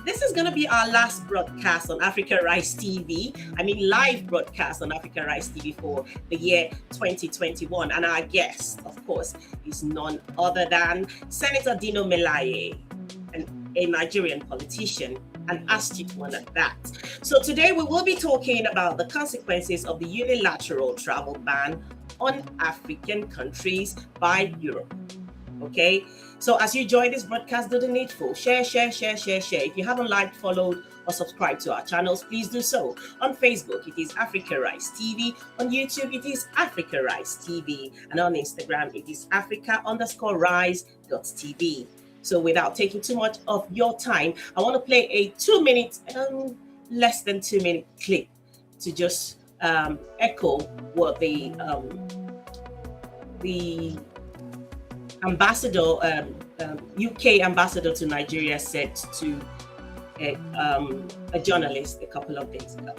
this is going to be our last broadcast on Africa Rise TV. Live broadcast on Africa Rise TV for the year 2021. And our guest, of course, is none other than Senator Dino Melaye, a Nigerian politician, an astute one at that. So today we will be talking about the consequences of the unilateral travel ban on African countries by Europe. Okay, so as you join this broadcast, do the needful. Share. If you haven't liked, followed, or subscribed to our channels, please do so. On Facebook, it is Africa Rise TV. On YouTube, it is Africa Rise TV. And on Instagram, it is Africa_Rise.tv. So without taking too much of your time, I want to play a 2-minute, less than 2-minute clip to just echo what the ambassador, UK ambassador to Nigeria said to a journalist a couple of days ago.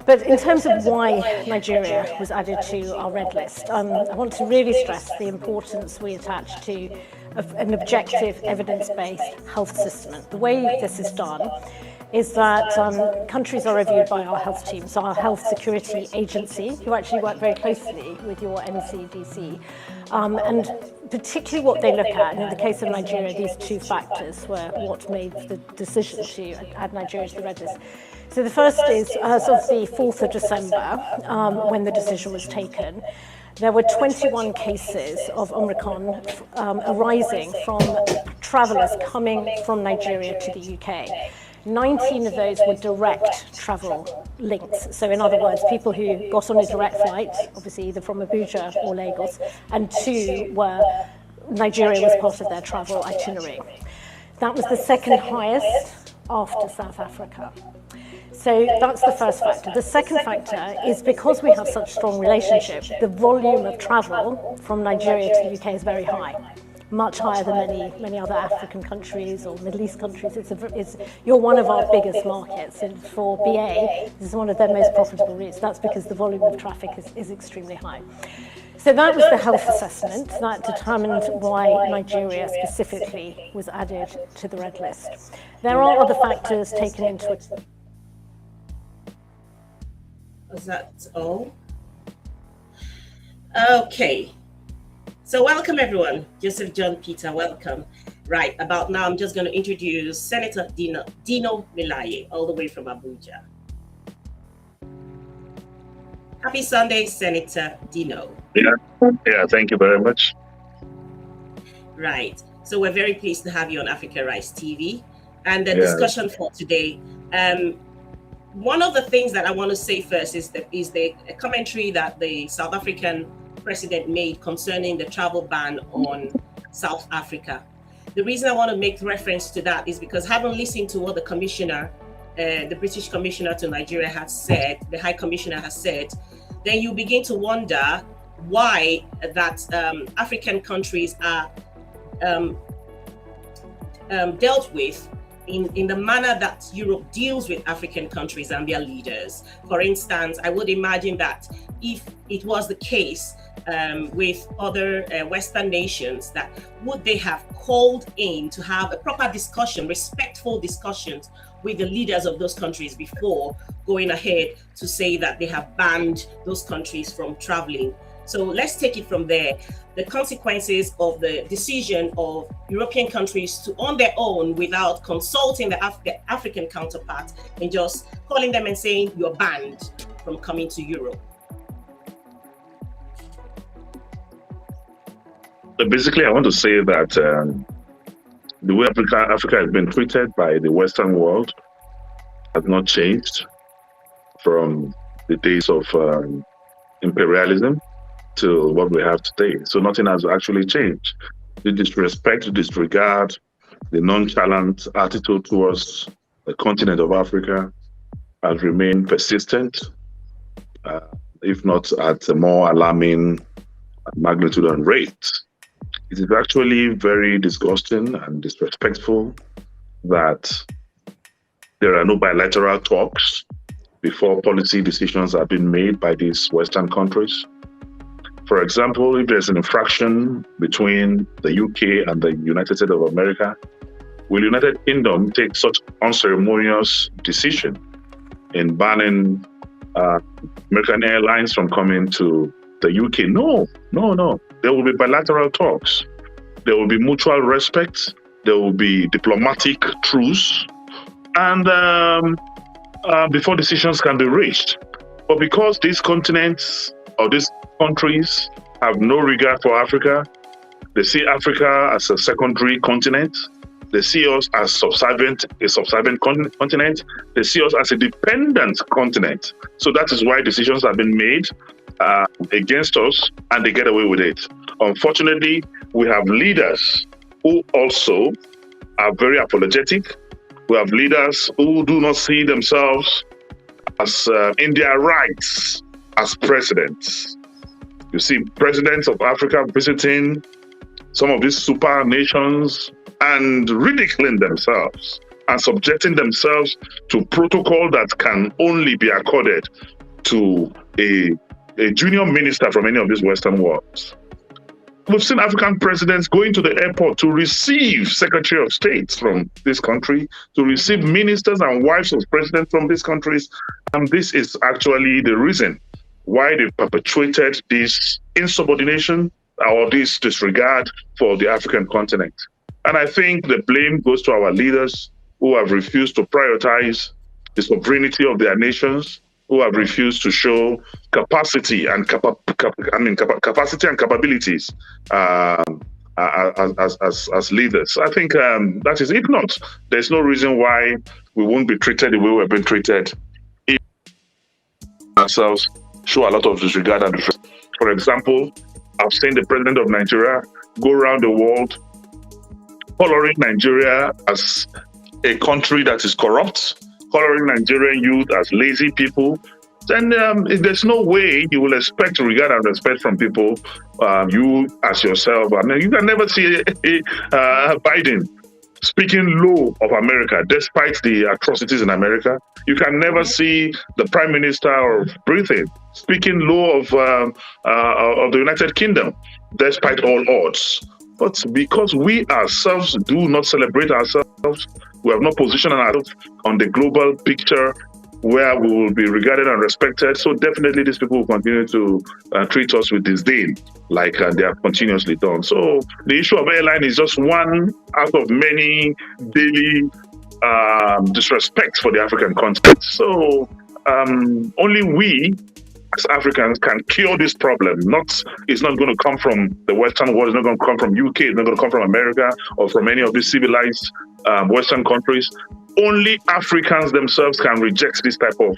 But in terms of why Nigeria was added to our red list, I want to really stress the importance we attach to an objective, evidence-based health system. The way this is done is that countries are reviewed by our health teams, our health security agency, who actually work very closely with your NCDC. And particularly what they look at, and in the case of Nigeria, these two factors were what made the decision to add Nigeria to the red list. So the first is, as of the 4th of December, when the decision was taken, there were 21 cases of Omicron arising from travellers coming from Nigeria to the UK. 19 of those were direct travel links. So in other words, people who got on a direct flight, obviously either from Abuja or Lagos, and 2 were Nigeria was part of their travel itinerary. That was the second highest after South Africa. So that's the first factor. The second factor is because we have such strong relationship, the volume of travel from Nigeria to the UK is very high, much higher than many other African countries or Middle East countries. You're one of our biggest markets, and for BA, this is one of their most profitable routes. That's because the volume of traffic is extremely high. So that was the health assessment that determined why Nigeria specifically was added to the red list. There are other factors taken into account. Was that all? Okay. So welcome everyone. Joseph John Peter, welcome. Right, about now I'm just going to introduce Senator Dino Melaye, all the way from Abuja. Happy Sunday, Senator Dino. Yeah, thank you very much. Right, so we're very pleased to have you on Africa Rise TV. And the discussion for today, one of the things that I want to say first is the commentary that the South African president made concerning the travel ban on South Africa. The reason I want to make reference to that is because having listened to what the commissioner, the British commissioner to Nigeria has said, the High Commissioner has said, then you begin to wonder why that African countries are dealt with in the manner that Europe deals with African countries and their leaders. For instance, I would imagine that if it was the case with other Western nations, that would they have called in to have a proper discussion, respectful discussions with the leaders of those countries before going ahead to say that they have banned those countries from traveling. So let's take it from there. The consequences of the decision of European countries to, on their own, without consulting the African counterpart, and just calling them and saying you're banned from coming to Europe. Basically, I want to say that the way Africa has been treated by the Western world has not changed from the days of imperialism to what we have today. So nothing has actually changed. The disrespect, the disregard, the nonchalant attitude towards the continent of Africa has remained persistent, if not at a more alarming magnitude and rate. It is actually very disgusting and disrespectful that there are no bilateral talks before policy decisions have been made by these Western countries. For example, if there's an infraction between the UK and the United States of America, will United Kingdom take such unceremonious decision in banning American Airlines from coming to the UK? No. There will be bilateral talks. There will be mutual respect. There will be diplomatic truce, and before decisions can be reached. But because these continents or these countries have no regard for Africa, they see Africa as a secondary continent. They see us as a subservient continent. They see us as a dependent continent. So that is why decisions have been made against us, and they get away with it. Unfortunately, we have leaders who also are very apologetic. We have leaders who do not see themselves as in their rights as presidents. You see presidents of Africa visiting some of these super nations and ridiculing themselves and subjecting themselves to protocol that can only be accorded to a junior minister from any of these Western worlds. We've seen African presidents going to the airport to receive Secretary of State from this country, to receive ministers and wives of presidents from these countries. And this is actually the reason why they perpetuated this insubordination or this disregard for the African continent. And I think the blame goes to our leaders who have refused to prioritize the sovereignty of their nations, who have refused to show capacity and capacity and capabilities as leaders. I think that is, if not, there's no reason why we won't be treated the way we've been treated. If ourselves show a lot of disregard and disrespect. For example, I've seen the president of Nigeria go around the world coloring Nigeria as a country that is corrupt, coloring Nigerian youth as lazy people. Then there's no way you will expect regard and respect from people, you as yourself. I mean, you can never see Biden speaking low of America, despite the atrocities in America. You can never see the Prime Minister of Britain speaking low of the United Kingdom, despite all odds. But because we ourselves do not celebrate ourselves, we have not positioned ourselves on the global picture where we will be regarded and respected. So definitely these people will continue to treat us with disdain like they have continuously done. So the issue of airline is just one out of many daily disrespects for the African continent. So only we as Africans can cure this problem. It's not going to come from the Western world, it's not going to come from UK, it's not going to come from America or from any of these civilized Western countries. Only Africans themselves can reject this type of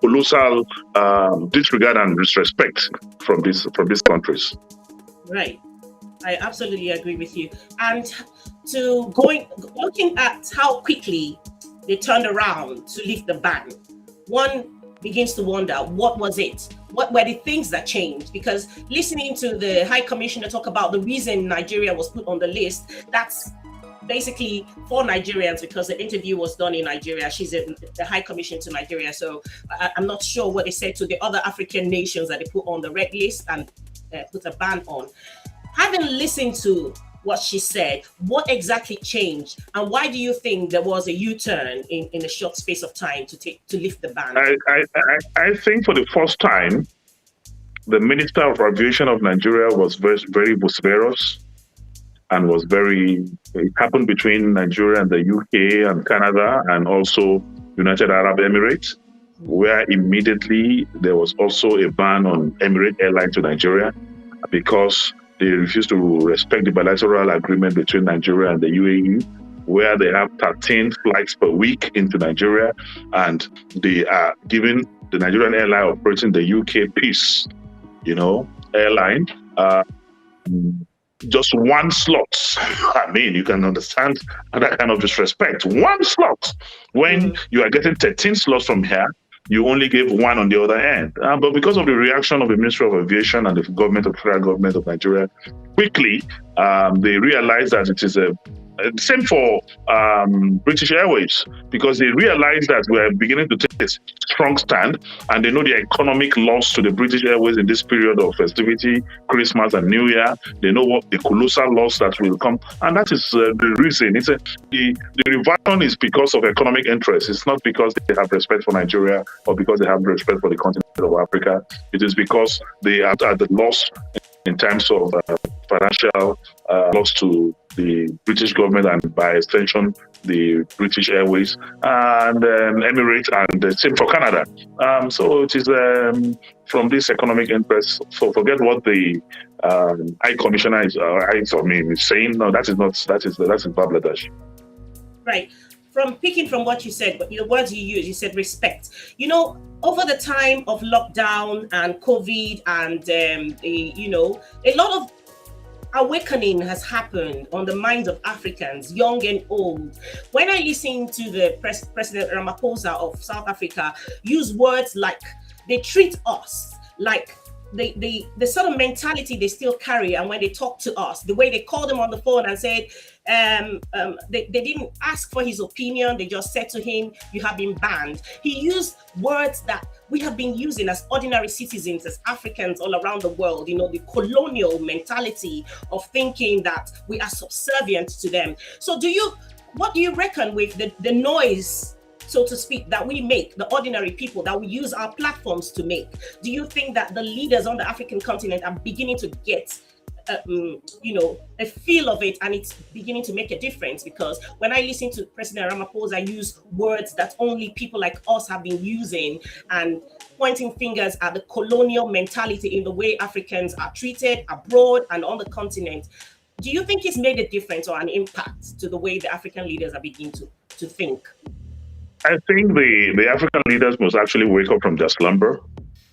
colossal disregard and disrespect from these countries. Right. I absolutely agree with you. And looking at how quickly they turned around to lift the ban, one begins to wonder, what was it? What were the things that changed? Because listening to the High Commissioner talk about the reason Nigeria was put on the list, that's basically for Nigerians because the interview was done in Nigeria. She's the High Commissioner to Nigeria. So I'm not sure what they said to the other African nations that they put on the red list and put a ban on. Having listened to what she said, what exactly changed, and why do you think there was a U-turn in a short space of time to lift the ban? I think for the first time, the Minister of Aviation of Nigeria was very vociferous and it happened between Nigeria and the UK and Canada and also United Arab Emirates, where immediately there was also a ban on Emirates Airline to Nigeria because they refused to respect the bilateral agreement between Nigeria and the UAE, where they have 13 flights per week into Nigeria, and they are giving the Nigerian airline operating the UK Peace, airline, just one slot. I mean, you can understand that kind of disrespect. One slot. When you are getting 13 slots from here, you only gave one on the other end. But because of the reaction of the Ministry of Aviation and the federal government of Nigeria, quickly they realized that it is a Same for British Airways, because they realize that we're beginning to take a strong stand, and they know the economic loss to the British Airways in this period of festivity, Christmas and New Year. They know what the colossal loss that will come, and that is the reason. The reversion is because of economic interest. It's not because they have respect for Nigeria or because they have respect for the continent of Africa. It is because they are at the loss in terms of financial loss to the British government, and by extension the British Airways and Emirates, and the same for Canada. So it is from this economic interest. So forget what the High Commissioner is saying. No, that is Bangladesh. Right. Picking from what you said, but the words you used, you said respect. Over the time of lockdown and COVID, and a lot of awakening has happened on the minds of Africans, young and old. When I listen to the President Ramaphosa of South Africa use words like they treat us like the sort of mentality they still carry, and when they talk to us, the way they called him on the phone and said they didn't ask for his opinion, they just said to him, "You have been banned." He used words that we have been using as ordinary citizens, as Africans all around the world, the colonial mentality of thinking that we are subservient to them. So what do you reckon with the noise, so to speak, that we make, the ordinary people that we use our platforms to make? Do you think that the leaders on the African continent are beginning to get a feel of it, and it's beginning to make a difference? Because when I listen to President Ramaphosa use words that only people like us have been using, and pointing fingers at the colonial mentality in the way Africans are treated abroad and on the continent, do you think it's made a difference or an impact to the way the African leaders are beginning to think? I think the African leaders must actually wake up from their slumber.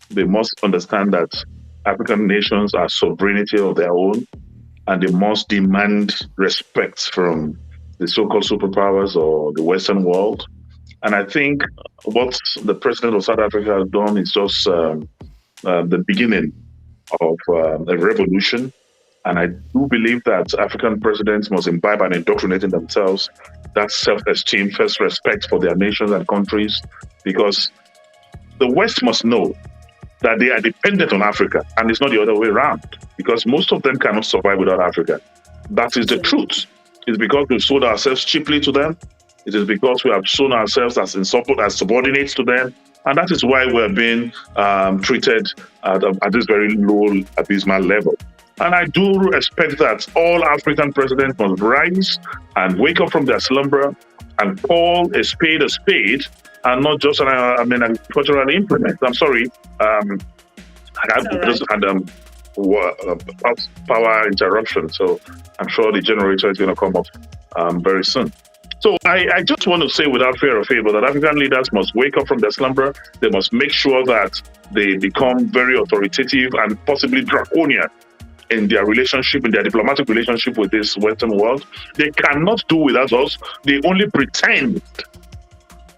They must understand that African nations are sovereignty of their own, and they must demand respect from the so-called superpowers or the Western world. And I think what the president of South Africa has done is just the beginning of a revolution. And I do believe that African presidents must imbibe and indoctrinate in themselves that self-esteem, first respect for their nations and countries, because the West must know that they are dependent on Africa, and it's not the other way around, because most of them cannot survive without Africa. That is the truth. It's because we've sold ourselves cheaply to them. It is because we have shown ourselves as subordinates to them, and that is why we're being treated at this very low, abysmal level. And I do expect that all African presidents must rise and wake up from their slumber and call a spade, and not just an agricultural implement. I'm sorry. I just had power interruption, so I'm sure the generator is going to come up very soon. So I just want to say, without fear or favor, that African leaders must wake up from their slumber. They must make sure that they become very authoritative and possibly draconian in their relationship, in their diplomatic relationship with this Western world. They cannot do without us. They only pretend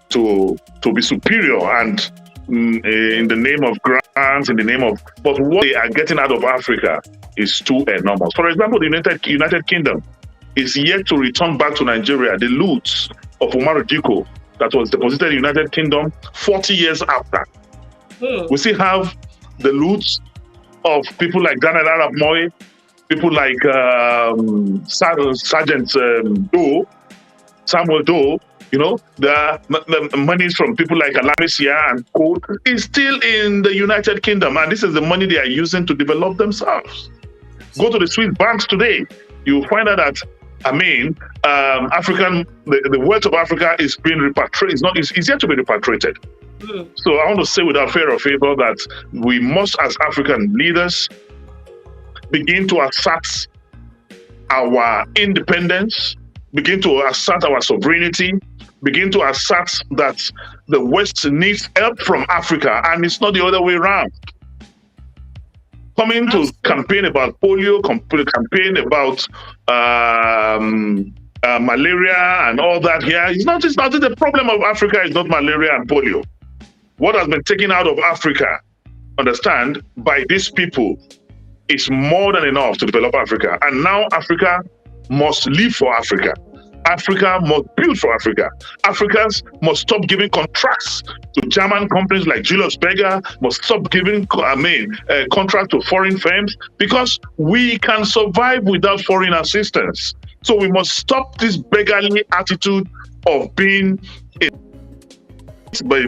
to be superior, and in the name of grants, in the name of, but what they are getting out of Africa is too enormous. For example, the United Kingdom is yet to return back to Nigeria the loot of Umar Diko that was deposited in the United Kingdom 40 years after. We still have the loot of people like Daniel Arap Moi, people like Sergeant Samuel Doe. The monies from people like Alamisia and Co. is still in the United Kingdom, and this is the money they are using to develop themselves. Go to the Swiss banks today, you'll find out that the wealth of Africa is being repatriated. It's yet to be repatriated. So I want to say, without fear or favor, that we must, as African leaders, begin to assert our independence, begin to assert our sovereignty, begin to assert that the West needs help from Africa, and it's not the other way around. Coming to campaign about polio, campaign about malaria and all that here, it's not the problem of Africa is not malaria and polio. What has been taken out of Africa, understand, by these people is more than enough to develop Africa. And now Africa must live for Africa. Africa must build for Africa. Africans must stop giving contracts to German companies like Julius Berger, must stop giving contracts to foreign firms, because we can survive without foreign assistance. So we must stop this beggarly attitude of being by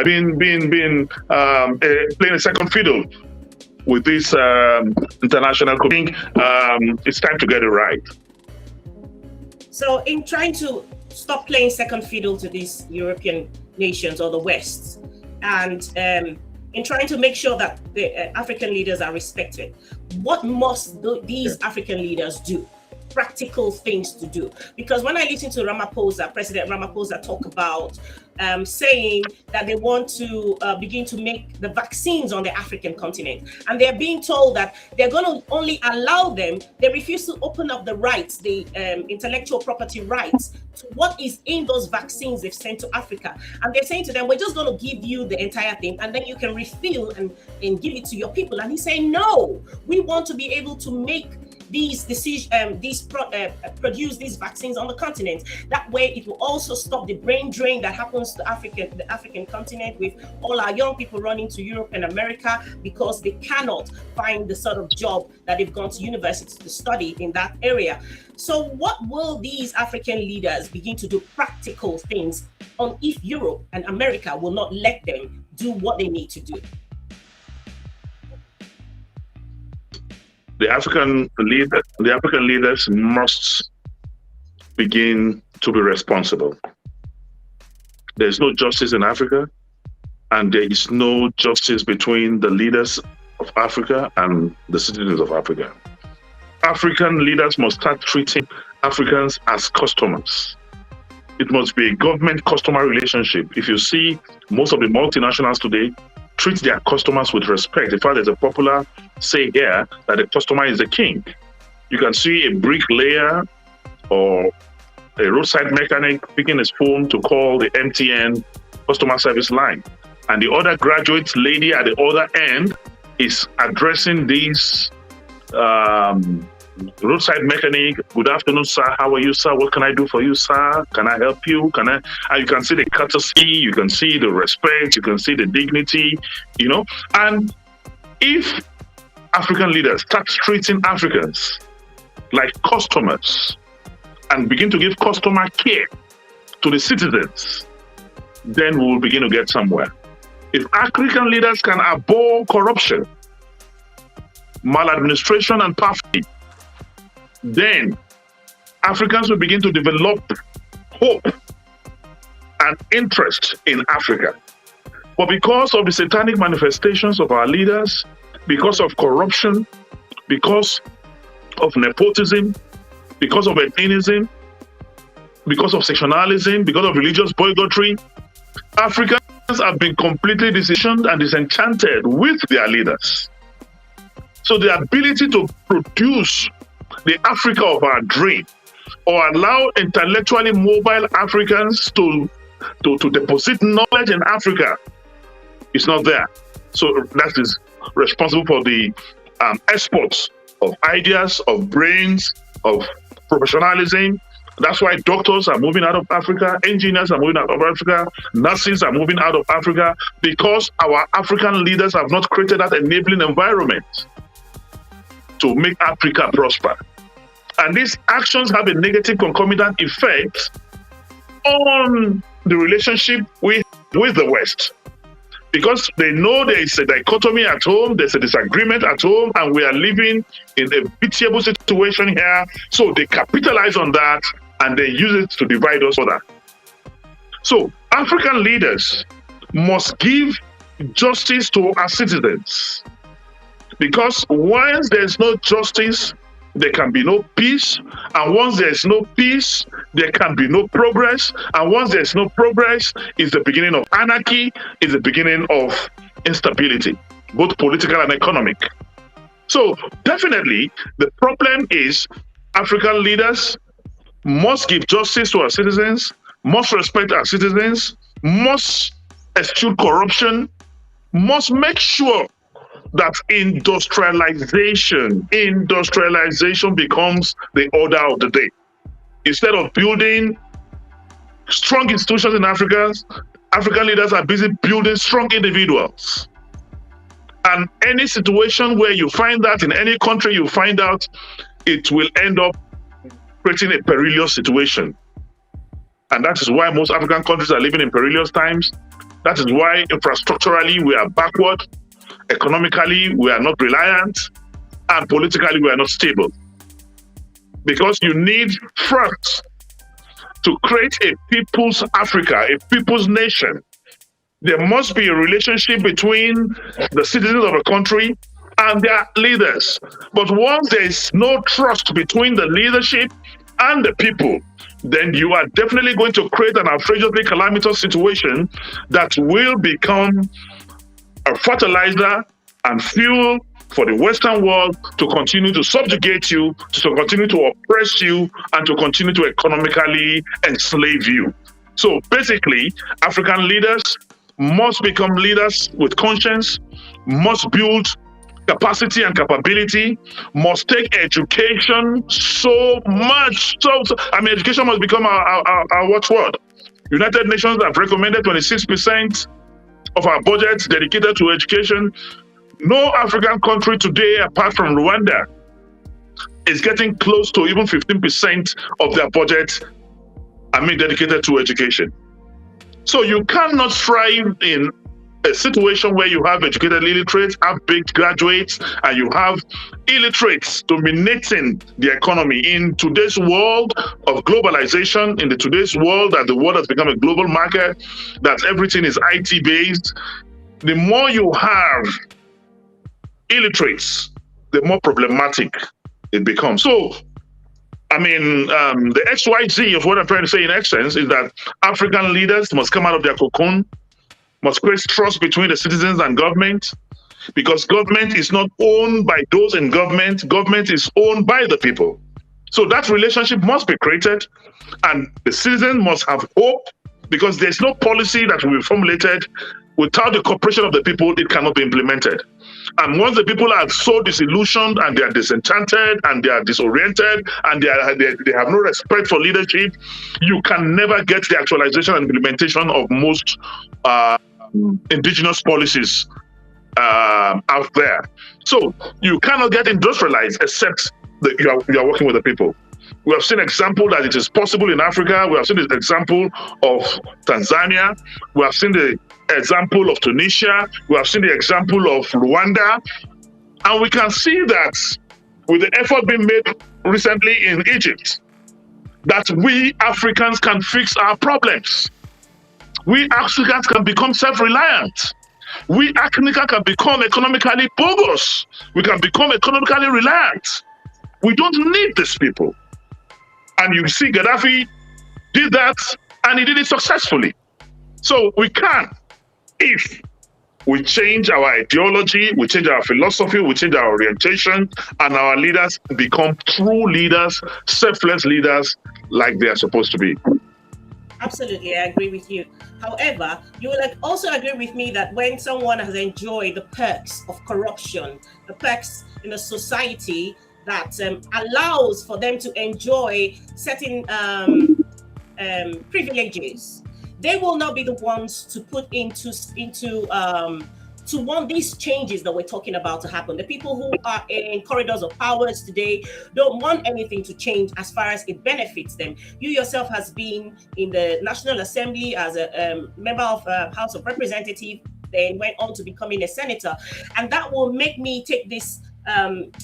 being playing a second fiddle with this international community. It's time to get it right. So in trying to stop playing second fiddle to these European nations or the West, and in trying to make sure that the African leaders are respected, what must these African leaders do? Practical things to do. Because when I listen to President Ramaphosa talk about saying that they want to begin to make the vaccines on the African continent, and they're being told that they're going to only allow them, they refuse to open up the rights, the intellectual property rights to what is in those vaccines they've sent to Africa. And they're saying to them, we're just going to give you the entire thing, and then you can refill and give it to your people. And he's saying, no, we want to be able to make these decisions, produce these vaccines on the continent. That way, it will also stop the brain drain that happens to the African continent, with all our young people running to Europe and America because they cannot find the sort of job that they've gone to university to study in that area. So, what will these African leaders begin to do practical things on if Europe and America will not let them do what they need to do? The African leaders must begin to be responsible. There's no justice in Africa, and there is no justice between the leaders of Africa and the citizens of Africa. African leaders must start treating Africans as customers. It must be a government-customer relationship. If you see most of the multinationals today, treat their customers with respect. In fact, there's a popular say here that the customer is the king. You can see a bricklayer or a roadside mechanic picking his phone to call the MTN customer service line. And the other graduate lady at the other end is addressing these roadside mechanic. Good afternoon, sir. How are you, sir? What can I do for you, sir? Can I help you? And you can see the courtesy, you can see the respect, you can see the dignity, And if African leaders start treating Africans like customers and begin to give customer care to the citizens, then we will begin to get somewhere. If African leaders can abhor corruption, maladministration, and poverty, then Africans will begin to develop hope and interest in Africa. But because of the satanic manifestations of our leaders, because of corruption, because of nepotism, because of ethnicism, because of sectionalism, because of religious bigotry, Africans have been completely disillusioned and disenchanted with their leaders. So the ability to produce the Africa of our dream, or allow intellectually mobile Africans to deposit knowledge in Africa, is not there. So that is responsible for the exports of ideas, of brains, of professionalism. That's why doctors are moving out of Africa, engineers are moving out of Africa, nurses are moving out of Africa, because our African leaders have not created that enabling environment to make Africa prosper. And these actions have a negative concomitant effect on the relationship with the West. Because they know there is a dichotomy at home, there's a disagreement at home, and we are living in a pitiable situation here. So they capitalize on that and they use it to divide us further. So African leaders must give justice to our citizens. Because once there's no justice, there can be no peace. And once there's no peace, there can be no progress. And once there's no progress, it's the beginning of anarchy, it's the beginning of instability, both political and economic. So definitely, the problem is African leaders must give justice to our citizens, must respect our citizens, must eschew corruption, must make sure that industrialization becomes the order of the day. Instead of building strong institutions in Africa, African leaders are busy building strong individuals. And any situation where you find that in any country you find out, it will end up creating a perilous situation. And that is why most African countries are living in perilous times. That is why infrastructurally we are backward, economically we are not reliant, and politically we are not stable. Because you need first to create a people's Africa, a people's nation. There must be a relationship between the citizens of a country and their leaders. But once there is no trust between the leadership and the people, then you are definitely going to create an outrageously calamitous situation that will become a fertilizer and fuel for the Western world to continue to subjugate you, to continue to oppress you, and to continue to economically enslave you. So basically, African leaders must become leaders with conscience, must build capacity and capability, must take education so much. Education must become our watchword. United Nations have recommended 26% of our budget dedicated to education. No African country today, apart from Rwanda, is getting close to even 15% of their budget, dedicated to education. So you cannot thrive in a situation where you have educated illiterates, have big graduates, and you have illiterates dominating the economy. In today's world of globalization, in today's world that the world has become a global market, that everything is IT based, the more you have illiterates, the more problematic it becomes. So, the XYZ of what I'm trying to say in essence is that African leaders must come out of their cocoon, must create trust between the citizens and government, because government is not owned by those in government, government is owned by the people. So that relationship must be created, and the citizen must have hope, because there's no policy that will be formulated without the cooperation of the people. It cannot be implemented. And once the people are so disillusioned and they are disenchanted and they are disoriented and they have no respect for leadership, you can never get the actualization and implementation of most indigenous policies out there. So you cannot get industrialized except that you are working with the people. We have seen example that it is possible in Africa. We have seen the example of Tanzania. We have seen the example of Tunisia. We have seen the example of Rwanda. And we can see that with the effort being made recently in Egypt, that we Africans can fix our problems. We Africans can become self-reliant. We Africans can become economically bogus. We can become economically reliant. We don't need these people. And you see Gaddafi did that, and he did it successfully. So we can, if we change our ideology, we change our philosophy, we change our orientation, and our leaders become true leaders, selfless leaders like they are supposed to be. Absolutely, I agree with you. However, you will also agree with me that when someone has enjoyed the perks of corruption, the perks in a society that allows for them to enjoy certain privileges, they will not be the ones to put into to want these changes that we're talking about to happen. The people who are in corridors of powers today don't want anything to change as far as it benefits them. You yourself has been in the National Assembly as a member of House of Representatives, then went on to becoming a senator. And that will make me take this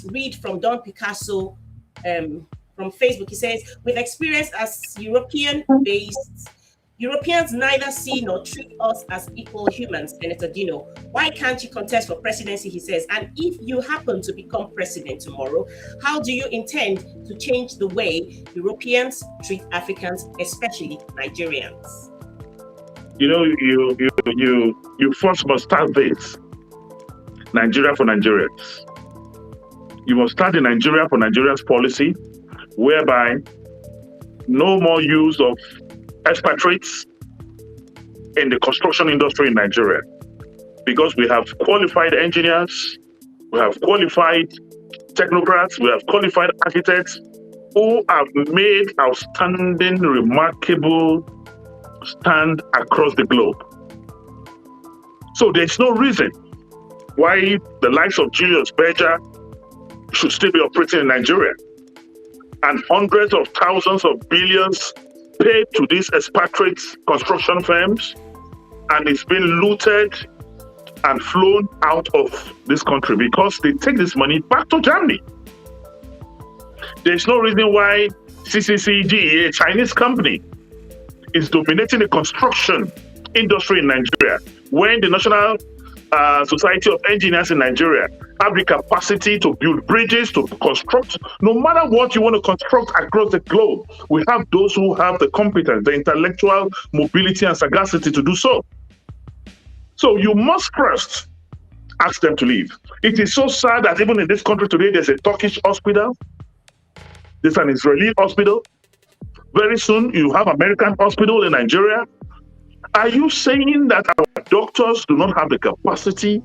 read from Don Picasso from Facebook. He says, with experience as European-based, Europeans neither see nor treat us as equal humans, Senator Dino. Why can't you contest for presidency, he says, and if you happen to become president tomorrow, how do you intend to change the way Europeans treat Africans, especially Nigerians? You know, you first must start this. Nigeria for Nigerians. You must start the Nigeria for Nigerians policy, whereby no more use of expatriates in the construction industry in Nigeria, because we have qualified engineers, we have qualified technocrats, we have qualified architects, who have made outstanding, remarkable stand across the globe. So there's no reason why the likes of Julius Berger should still be operating in Nigeria. And hundreds of thousands of billions paid to these expatriate construction firms, and it's been looted and flown out of this country because they take this money back to Germany. There's no reason why CCCG, a Chinese company, is dominating the construction industry in Nigeria when the National Society of Engineers in Nigeria have the capacity to build bridges, to construct, no matter what you want to construct across the globe. We have those who have the competence, the intellectual mobility and sagacity to do so. So you must first ask them to leave. It is so sad that even in this country today, there's a Turkish hospital, there's an Israeli hospital. Very soon you have American hospital in Nigeria. Are you saying that our doctors do not have the capacity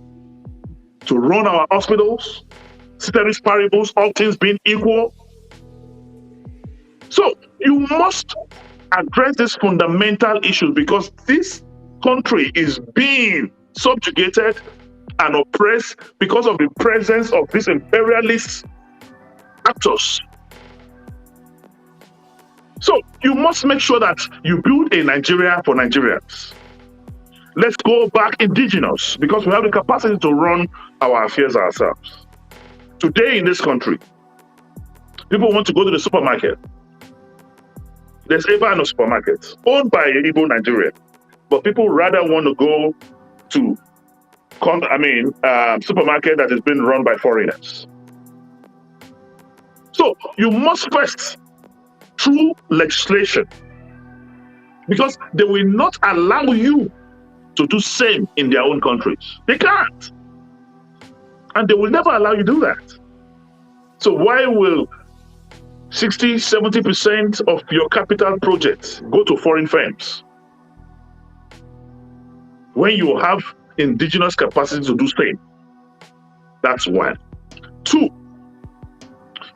to run our hospitals? Ceteris paribus, all things being equal. So you must address these fundamental issues because this country is being subjugated and oppressed because of the presence of these imperialist actors. So you must make sure that you build a Nigeria for Nigerians. Let's go back indigenous because we have the capacity to run our affairs ourselves. Today in this country, people want to go to the supermarket. There's ever no supermarket owned by Igbo Nigeria, but people rather want to go to supermarket that is being run by foreigners. So you must first, through legislation, because they will not allow you to do same in their own countries. They can't. And they will never allow you to do that. So why will 60-70% of your capital projects go to foreign firms when you have indigenous capacity to do same? That's one. Two,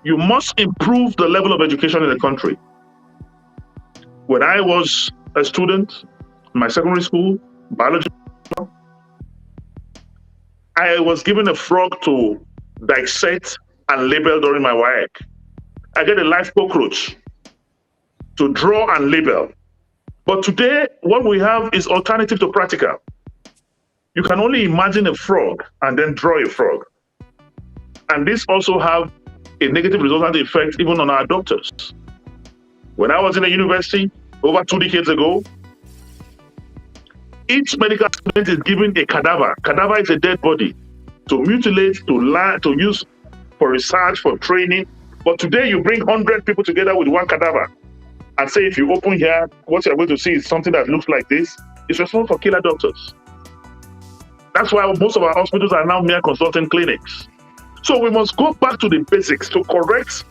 you must improve the level of education in the country. When I was a student in my secondary school, biology, I was given a frog to dissect and label during my WAEC. I get a live cockroach to draw and label. But today, what we have is alternative to practical. You can only imagine a frog and then draw a frog. And this also have a negative resultant effect even on our doctors. When I was in a university over 2 decades ago, each medical student is given a cadaver. Cadaver is a dead body to mutilate, to learn, to use for research, for training. But today you bring 100 people together with one cadaver and say, if you open here, what you're going to see is something that looks like this. It's responsible for killer doctors. That's why most of our hospitals are now mere consulting clinics. So we must go back to the basics to correct,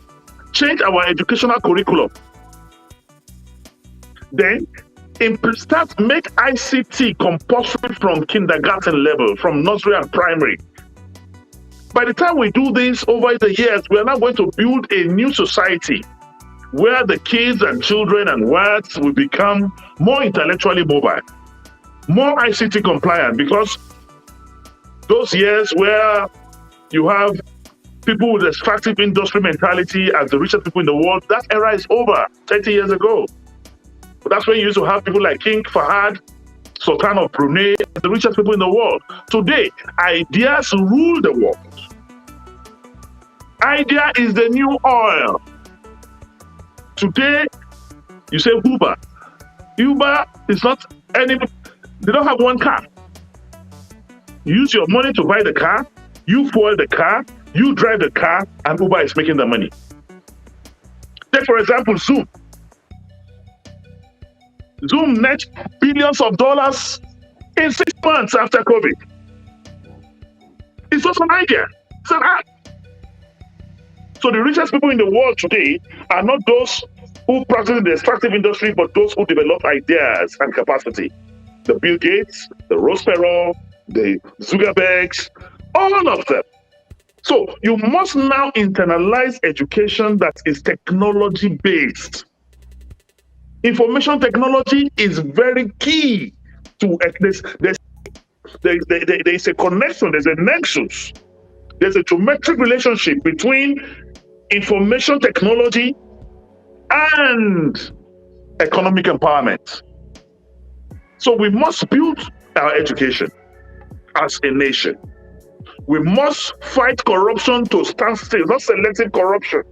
change our educational curriculum. Then make ICT compulsory from kindergarten level, from nursery and primary. By the time we do this over the years, we are now going to build a new society where the kids and children and words will become more intellectually mobile, more ICT compliant, because those years where you have people with extractive industry mentality as the richest people in the world, that era is over 30 years ago. But that's when you used to have people like King Fahad, Sultan of Brunei, the richest people in the world. Today, ideas rule the world. Idea is the new oil. Today, you say Uber. Uber is not they don't have one car. You use your money to buy the car, you fuel the car, you drive the car, and Uber is making the money. Take, for example, Zoom. Zoom net billions of dollars in 6 months after COVID. It's just an idea. It's an act. So the richest people in the world today are not those who practice in the extractive industry, but those who develop ideas and capacity. The Bill Gates, the Ross Perot, the Zuckerbergs, all of them. So you must now internalize education that is technology-based. Information technology is very key to there's a connection, there's a nexus, there's a geometric relationship between information technology and economic empowerment. So we must build our education as a nation. We must fight corruption to stand still, not selective corruption.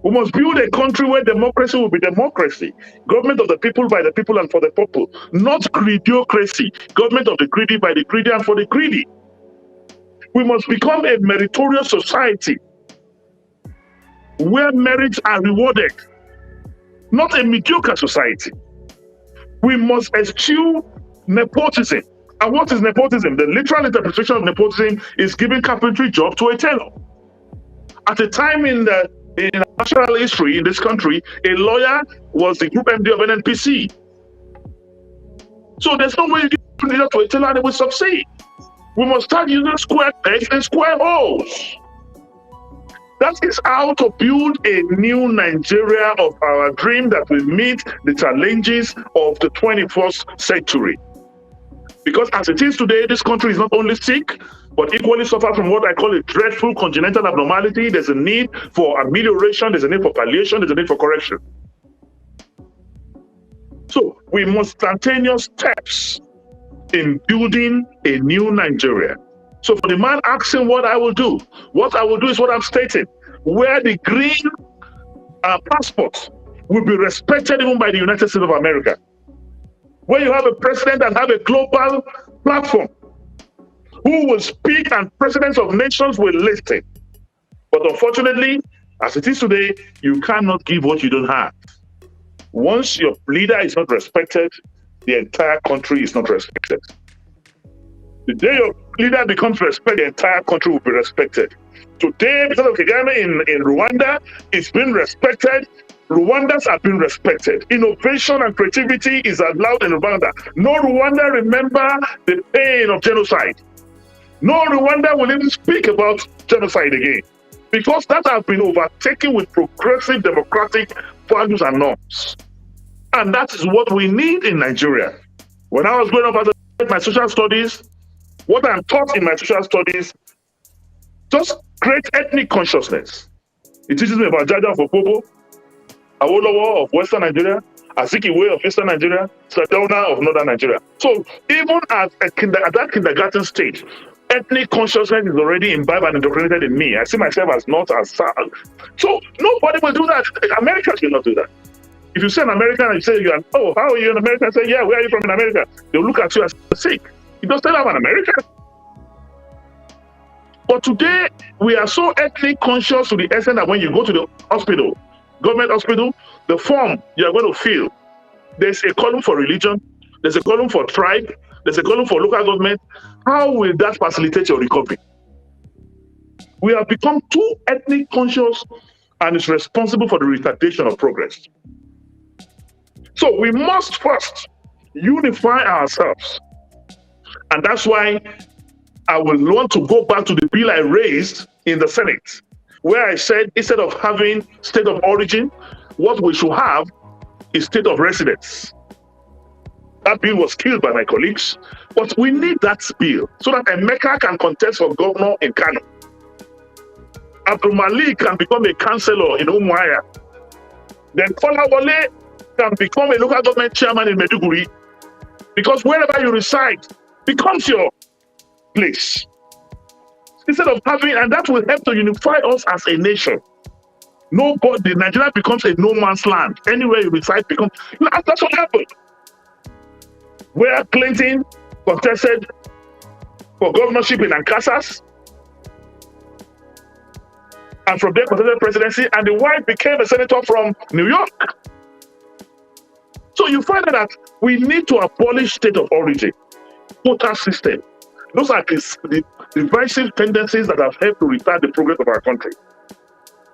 We must build a country where democracy will be democracy. Government of the people, by the people, and for the people. Not greediocracy. Government of the greedy, by the greedy, and for the greedy. We must become a meritorious society where merits are rewarded, not a mediocre society. We must eschew nepotism. And what is nepotism? The literal interpretation of nepotism is giving carpentry job to a tailor. At a time in national history in this country, a lawyer was the group MD of NNPC. So there's no way you give carpentry to a tailor and it will succeed. We must start using square pegs and square holes. That is how to build a new Nigeria of our dream that will meet the challenges of the 21st century. Because as it is today, this country is not only sick, but equally suffers from what I call a dreadful congenital abnormality. There's a need for amelioration, there's a need for palliation, there's a need for correction. So we must instantaneous steps in building a new Nigeria. So for the man asking what I will do is what I'm stating, where the green passport will be respected even by the United States of America. Where you have a president that have a global platform who will speak and presidents of nations will listen. But unfortunately, as it is today, you cannot give what you don't have. Once your leader is not respected, the entire country is not respected. The day your leader becomes respected, the entire country will be respected. Today, because of Kagame in Rwanda, it's been respected. Rwandans have been respected. Innovation and creativity is allowed in Rwanda. No Rwanda remember the pain of genocide. No Rwanda will even speak about genocide again, because that has been overtaken with progressive democratic values and norms. And that is what we need in Nigeria. When I was growing up as my social studies, what I'm taught in my social studies, just great ethnic consciousness. It teaches me about Jaja of Opobo, Awolowo of Western Nigeria, Azikiwe of Eastern Nigeria, Sardauna of Northern Nigeria. So even at that kindergarten stage, ethnic consciousness is already imbibed and indoctrinated in me. I see myself as not as South. So nobody will do that. Americans will not do that. If you say an American and you say, how are you an American? I say, yeah, where are you from in America? They'll look at you as sick. You don't say I'm an American. But today, we are so ethnic conscious to the extent that when you go to the hospital, government hospital, the form you are going to fill, there's a column for religion, there's a column for tribe, there's a column for local government. How will that facilitate your recovery? We have become too ethnic conscious and it's responsible for the retardation of progress. So we must first unify ourselves. And that's why I will want to go back to the bill I raised in the Senate, where I said instead of having state of origin, what we should have is state of residence. That bill was killed by my colleagues, but we need that bill so that Emeka can contest for governor in Kano. Abdul Malik can become a councillor in Umuahia. Then Kolawole can become a local government chairman in Maiduguri, because wherever you reside becomes your place. Instead of having, and that will help to unify us as a nation. Nobody, Nigeria becomes a no man's land. Anywhere you reside becomes, that's what happened. Where Clinton contested for governorship in Ankasas, and from there contested presidency, and the wife became a senator from New York. So you find that we need to abolish state of origin, quota system. Those are the divisive tendencies that have helped to retard the progress of our country.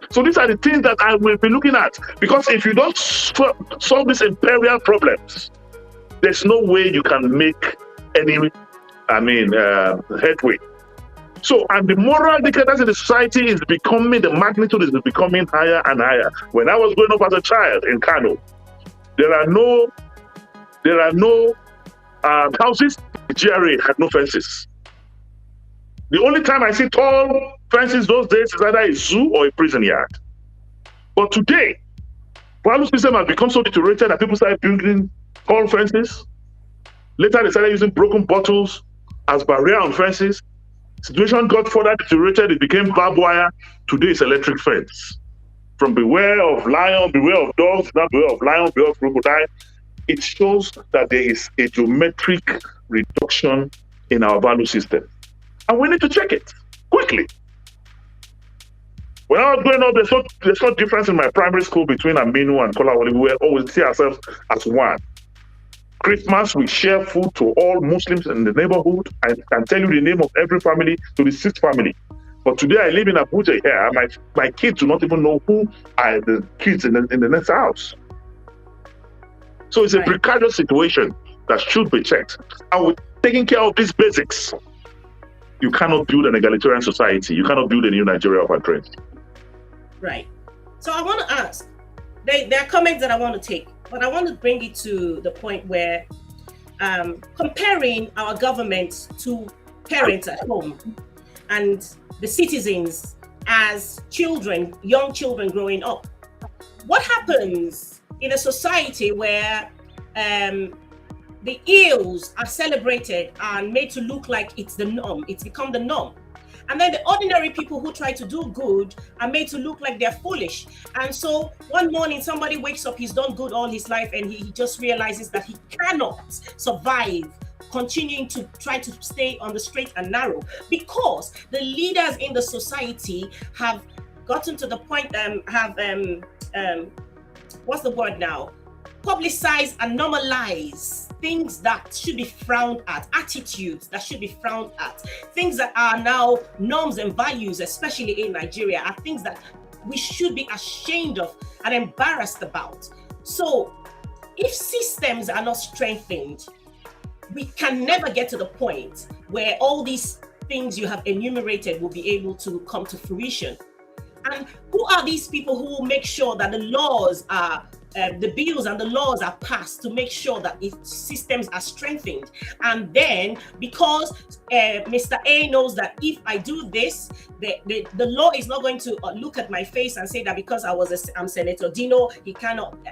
So these are the things that I will be looking at, because if you don't solve these imperial problems, there's no way you can make any, headway. So, and the moral decadence in the society is becoming, the magnitude is becoming higher and higher. When I was growing up as a child in Kano, there are no houses. The GRA had no fences. The only time I see tall fences those days is either a zoo or a prison yard. But today, value system has become so deteriorated that people started building tall fences. Later, they started using broken bottles as barrier on fences. Situation got further deteriorated. It became barbed wire. Today, it's electric fence. From beware of lion, beware of dogs, now beware of lion, beware of crocodile. It shows that there is a geometric reduction in our value system. And we need to check it quickly. When I was growing up, there's no difference in my primary school between Aminu and Kolawole. We were always see ourselves as one. Christmas, we share food to all Muslims in the neighborhood. I can tell you the name of every family to the sixth family. But today I live in Abuja here. My kids do not even know who are the kids in the next house. So it's a precarious situation that should be checked. And with taking care of these basics, you cannot build an egalitarian society. You cannot build a new Nigeria of our dreams. Right. So I want to ask, there are comments that I want to take, but I want to bring it to the point where comparing our government to parents at home and the citizens as children, young children growing up. What happens in a society where the ills are celebrated and made to look like it's the norm, it's become the norm? And then the ordinary people who try to do good are made to look like they're foolish. And so one morning somebody wakes up, he's done good all his life, and he just realizes that he cannot survive continuing to try to stay on the straight and narrow, because the leaders in the society have gotten to the point, what's the word now? Publicize and normalize things that should be frowned at, attitudes that should be frowned at, things that are now norms and values, especially in Nigeria, are things that we should be ashamed of and embarrassed about. So if systems are not strengthened, we can never get to the point where all these things you have enumerated will be able to come to fruition. And who are these people who will make sure that the laws are the bills and the laws are passed to make sure that systems are strengthened? And then, because Mr. A knows that if I do this, the law is not going to look at my face and say that because I'm Senator Dino,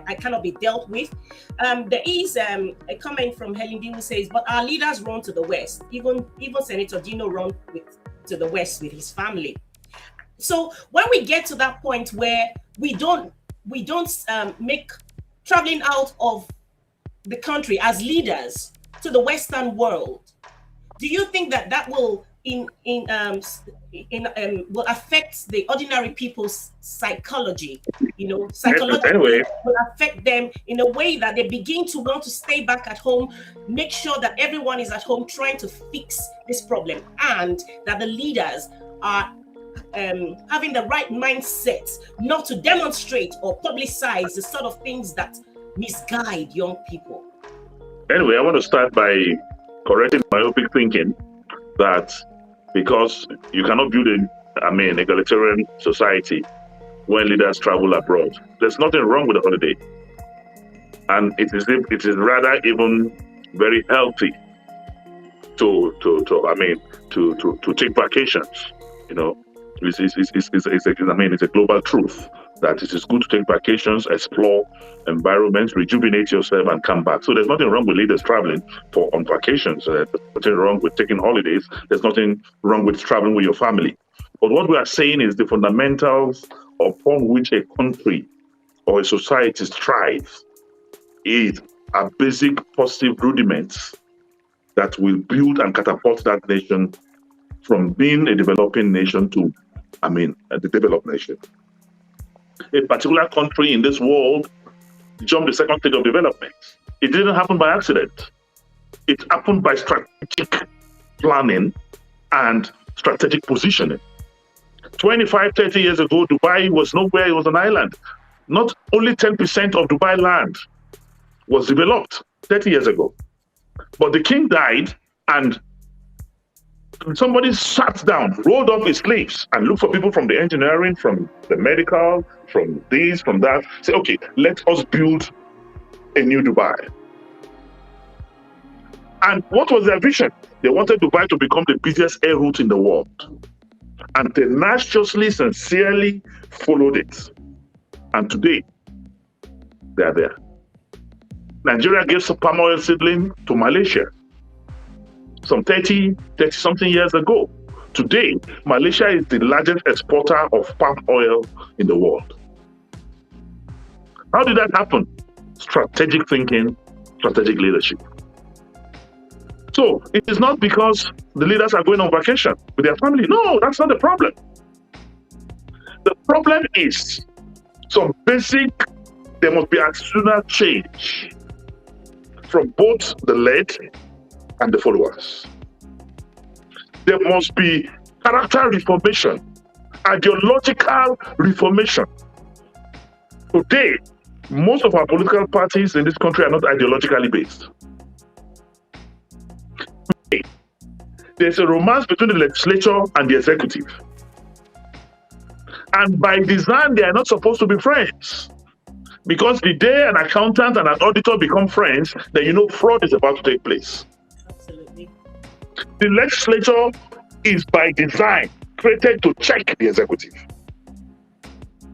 I cannot be dealt with. There is a comment from Helen D who says, but our leaders run to the West. Even Senator Dino run to the West with his family. So when we get to that point where we don't make traveling out of the country as leaders to the Western world, do you think that will will affect the ordinary people's psychology? Psychologically, anyway, will affect them in a way that they begin to want to stay back at home, make sure that everyone is at home trying to fix this problem, and that the leaders are having the right mindset not to demonstrate or publicize the sort of things that misguide young people. Anyway, I want to start by correcting myopic thinking that because you cannot build an egalitarian society when leaders travel abroad. There's nothing wrong with the holiday. And it is rather even very healthy to take vacations, It's a global truth that it is good to take vacations, explore environments, rejuvenate yourself, and come back. So there's nothing wrong with leaders traveling on vacations. There's nothing wrong with taking holidays. There's nothing wrong with traveling with your family. But what we are saying is the fundamentals upon which a country or a society thrives is a basic positive rudiments that will build and catapult that nation from being a developing nation to the developed nation. A particular country in this world jumped the second stage of development. It didn't happen by accident. It happened by strategic planning and strategic positioning. 25, 30 years ago, Dubai was nowhere, it was an island. Not only 10% of Dubai land was developed 30 years ago. But the king died, and somebody sat down, rolled up his sleeves, and looked for people from the engineering, from the medical, from this, from that. Say, okay, let us build a new Dubai. And what was their vision? They wanted Dubai to become the busiest air route in the world. And tenaciously, sincerely followed it. And today, they are there. Nigeria gave some palm oil seedling to Malaysia some 30 something years ago. Today, Malaysia is the largest exporter of palm oil in the world. How did that happen? Strategic thinking, strategic leadership. So it is not because the leaders are going on vacation with their family. No, that's not the problem. The problem is some basic, there must be attitudinal change from both the led and the followers. There must be character reformation, ideological reformation. Today, most of our political parties in this country are not ideologically based. There's a romance between the legislature and the executive. And by design, they are not supposed to be friends. Because the day an accountant and an auditor become friends, then you know fraud is about to take place. Absolutely. The legislature is by design created to check the executive.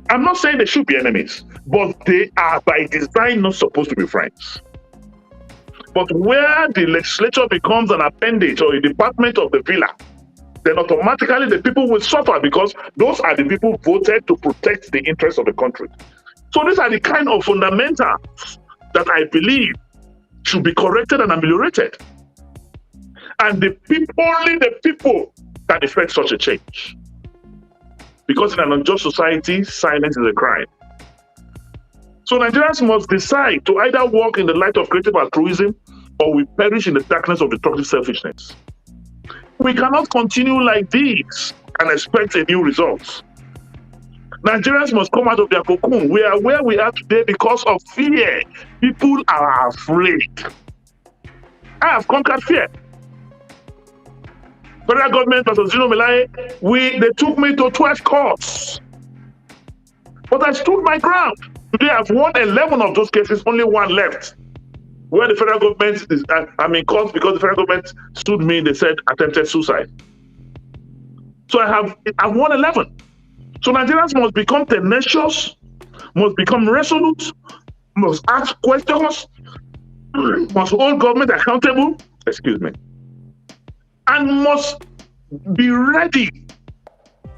I'm not saying they should be enemies, but they are by design not supposed to be friends. But where the legislature becomes an appendage or a department of the villa, then automatically the people will suffer because those are the people voted to protect the interests of the country. So these are the kind of fundamentals that I believe should be corrected and ameliorated. And only the people can effect such a change. Because in an unjust society, silence is a crime. So Nigerians must decide to either walk in the light of creative altruism or we perish in the darkness of destructive selfishness. We cannot continue like this and expect a new result. Nigerians must come out of their cocoon. We are where we are today because of fear. People are afraid. I have conquered fear. Federal government versus Dino Melaye, they took me to 12 courts. But I stood my ground. Today I've won 11 of those cases, only one left. Where the federal government is, I'm in court because the federal government sued me, they said attempted suicide. So I've won 11. So Nigerians must become tenacious, must become resolute, must ask questions, must hold government accountable, and must be ready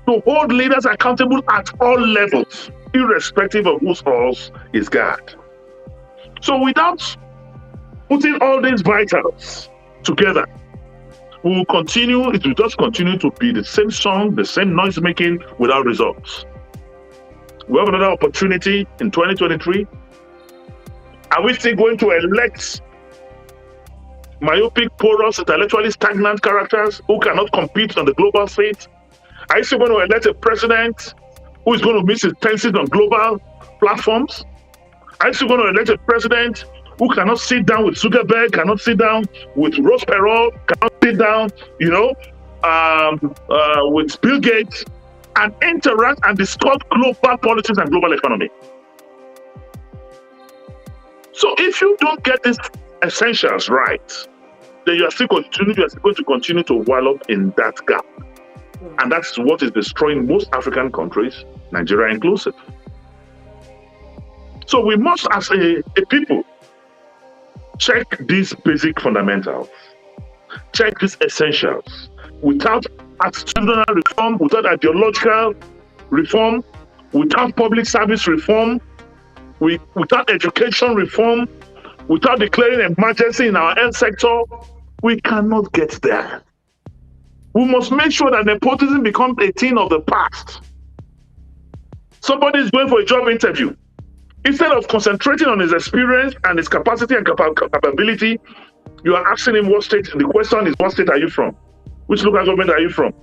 to hold leaders accountable at all levels, irrespective of whose horse is guard. So without putting all these vitals together, we will continue, it will just continue to be the same song, the same noise making without results. We have another opportunity in 2023. Are we still going to elect myopic, porous, intellectually stagnant characters who cannot compete on the global stage? Are you still going to elect a president who is going to miss his chances on global platforms? Are you still going to elect a president who cannot sit down with Zuckerberg, cannot sit down with Ross Perot, cannot sit down, with Bill Gates and interact and discuss global politics and global economy? So if you don't get these essentials right, then you are still going to continue to wallow in that gap. And that's what is destroying most African countries, Nigeria inclusive. So we must, as a people, check these basic fundamentals, check these essentials. Without attitudinal reform, without ideological reform, without public service reform, without education reform, without declaring emergency in our health sector, we cannot get there. We must make sure that nepotism becomes a thing of the past. Somebody is going for a job interview. Instead of concentrating on his experience and his capacity and capability, you are asking him what state. The question is, what state are you from? Which local government are you from?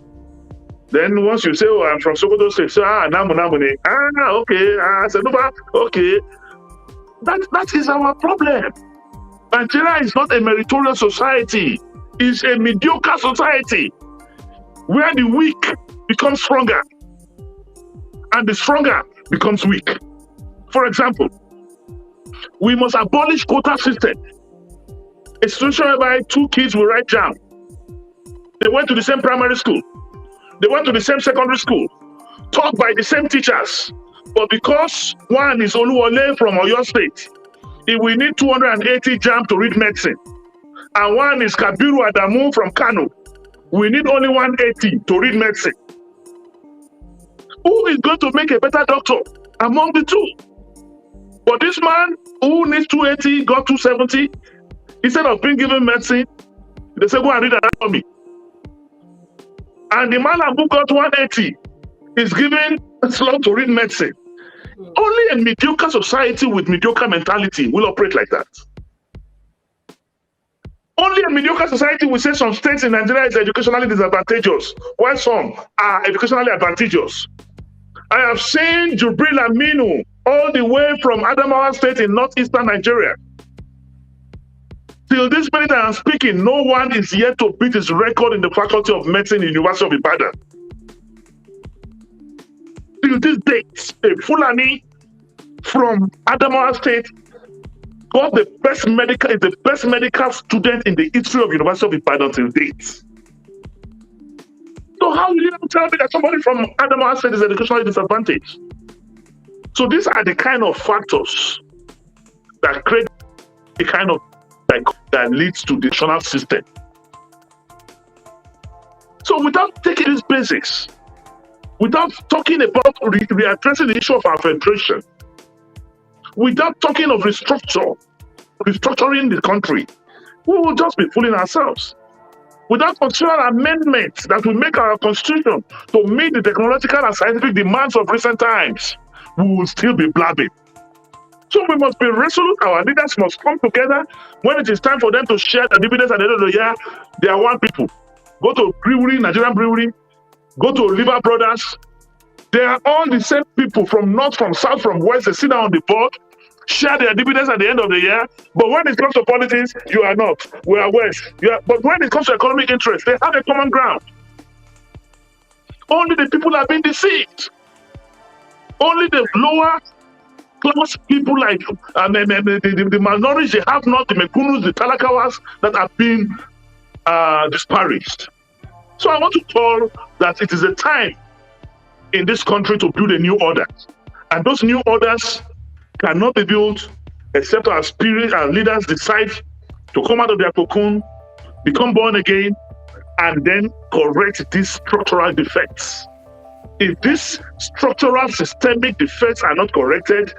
Then once you say, oh, I'm from Sokoto State, say, Namune. Okay. Senuba, okay. That is our problem. Nigeria is not a meritorious society. It's a mediocre society. where the weak becomes stronger and the stronger becomes weak. For example, we must abolish quota system. A situation whereby two kids will write JAMB. They went to the same primary school. They went to the same secondary school, taught by the same teachers. But because one is Oluwole from Oyo State, he will need 280 JAMB to read medicine. And one is Kabiru Adamu from Kano. We need only 180 to read medicine. Who is going to make a better doctor among the two? But this man who needs 280 got 270. Instead of being given medicine, they say, go and read anatomy. And the man who got 180 is given a slot to read medicine. Only a mediocre society with mediocre mentality will operate like that. Only a mediocre society will say some states in Nigeria is educationally disadvantageous, while some are educationally advantageous. I have seen Jubril Aminu all the way from Adamawa State in northeastern Nigeria. Till this minute I am speaking, no one is yet to beat his record in the Faculty of Medicine in the University of Ibadan. Till this date, a Fulani from Adamawa State got the best medical student in the history of University of Ibadan till date. So how will you tell me that somebody from Adamawa State is educationally disadvantaged? So these are the kind of factors that create the kind of that leads to the national system. So without taking these basics, without talking about readdressing the issue of our federation, without talking of restructuring the country, we will just be fooling ourselves. Without constitutional amendments that will make our constitution to meet the technological and scientific demands of recent times, we will still be blabbing. So we must be resolute. Our leaders must come together. When it is time for them to share the dividends at the end of the year, they are one people. Go to brewery, Nigerian brewery, go to Liver Brothers. They are all the same people from north, from south, from west. They sit down on the board, share their dividends at the end of the year. But when it comes to politics, you are not. We are west. But when it comes to economic interest, they have a common ground. Only the people have been deceived. Only the lower class people like the minorities, they have not the Mekunus, the Talakawas that have been disparaged. So I want to call that it is a time in this country to build a new order. And those new orders cannot be built except our spirit and leaders decide to come out of their cocoon, become born again, and then correct these structural defects. If these structural systemic defects are not corrected,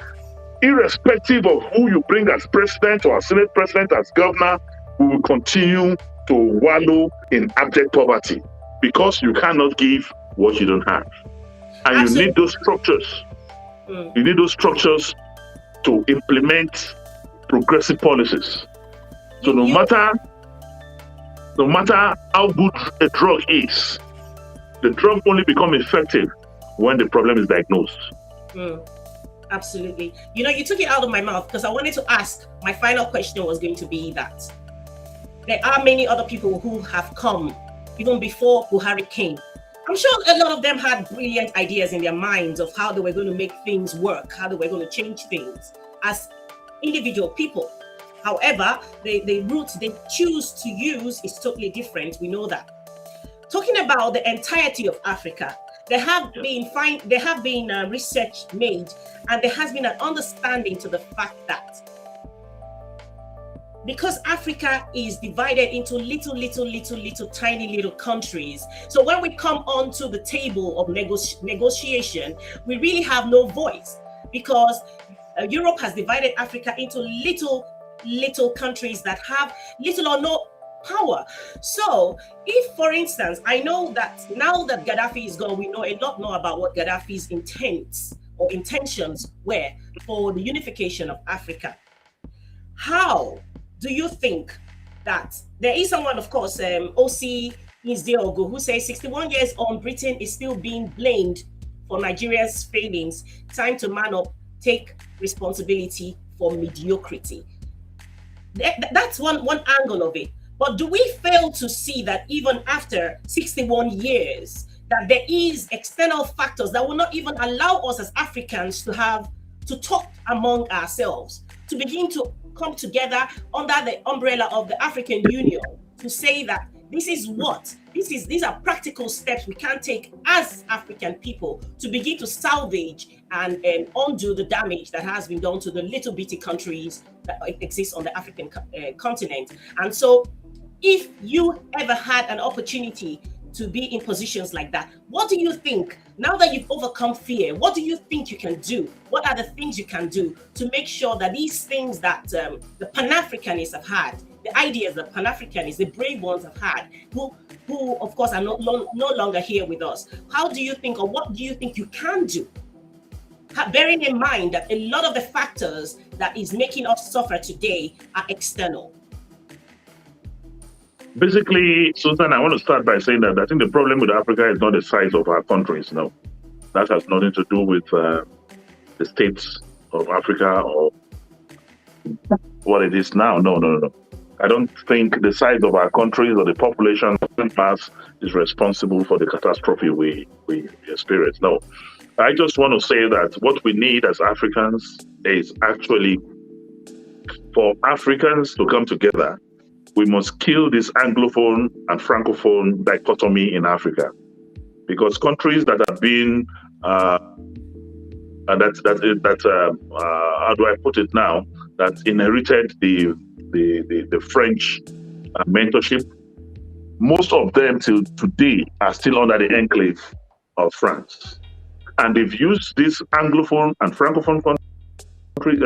irrespective of who you bring as president or as senate president, as governor, we will continue to wallow in abject poverty because you cannot give what you don't have. And Absolutely. You need those structures. You need those structures to implement progressive policies. So no matter how good a drug is, the drug only becomes effective when the problem is diagnosed. Absolutely. You know, you took it out of my mouth because I wanted to ask, my final question was going to be that there are many other people who have come even before Buhari came. I'm sure a lot of them had brilliant ideas in their minds of how they were going to make things work, how they were going to change things as individual people. However, the route they choose to use is totally different. We know that. Talking about the entirety of Africa, there have been research made, and there has been an understanding to the fact that because Africa is divided into little tiny little countries. So when we come onto the table of negotiation, we really have no voice because Europe has divided Africa into little countries that have little or no power. So if, for instance, I know that now that Gaddafi is gone, we know a lot more about what Gaddafi's intents or intentions were for the unification of Africa. How do you think that there is someone, of course, O.C. Nziogo, who says 61 years on, Britain is still being blamed for Nigeria's failings. Time to man up, take responsibility for mediocrity. That's one angle of it. But do we fail to see that even after 61 years, that there is external factors that will not even allow us as Africans to talk among ourselves, to begin to come together under the umbrella of the African Union to say that these are practical steps we can take as African people to begin to salvage and undo the damage that has been done to the little bitty countries that exist on the African continent. And so if you ever had an opportunity to be in positions like that, what do you think, now that you've overcome fear, what do you think you can do? What are the things you can do to make sure that these things that the Pan-Africanists have had, the ideas that Pan-Africanists, the brave ones have had, who of course are no longer here with us, how do you think, or what do you think you can do? Bearing in mind that a lot of the factors that is making us suffer today are external. Basically, Susan, I want to start by saying that I think the problem with Africa is not the size of our countries. No, that has nothing to do with the states of Africa or what it is now. No. I don't think the size of our countries or the population mass is responsible for the catastrophe we experience. No, I just want to say that what we need as Africans is actually for Africans to come together. We must kill this Anglophone and Francophone dichotomy in Africa, because countries that have been how do I put it now, that inherited the French mentorship, most of them till today are still under the enclave of France, and they've used this Anglophone and Francophone country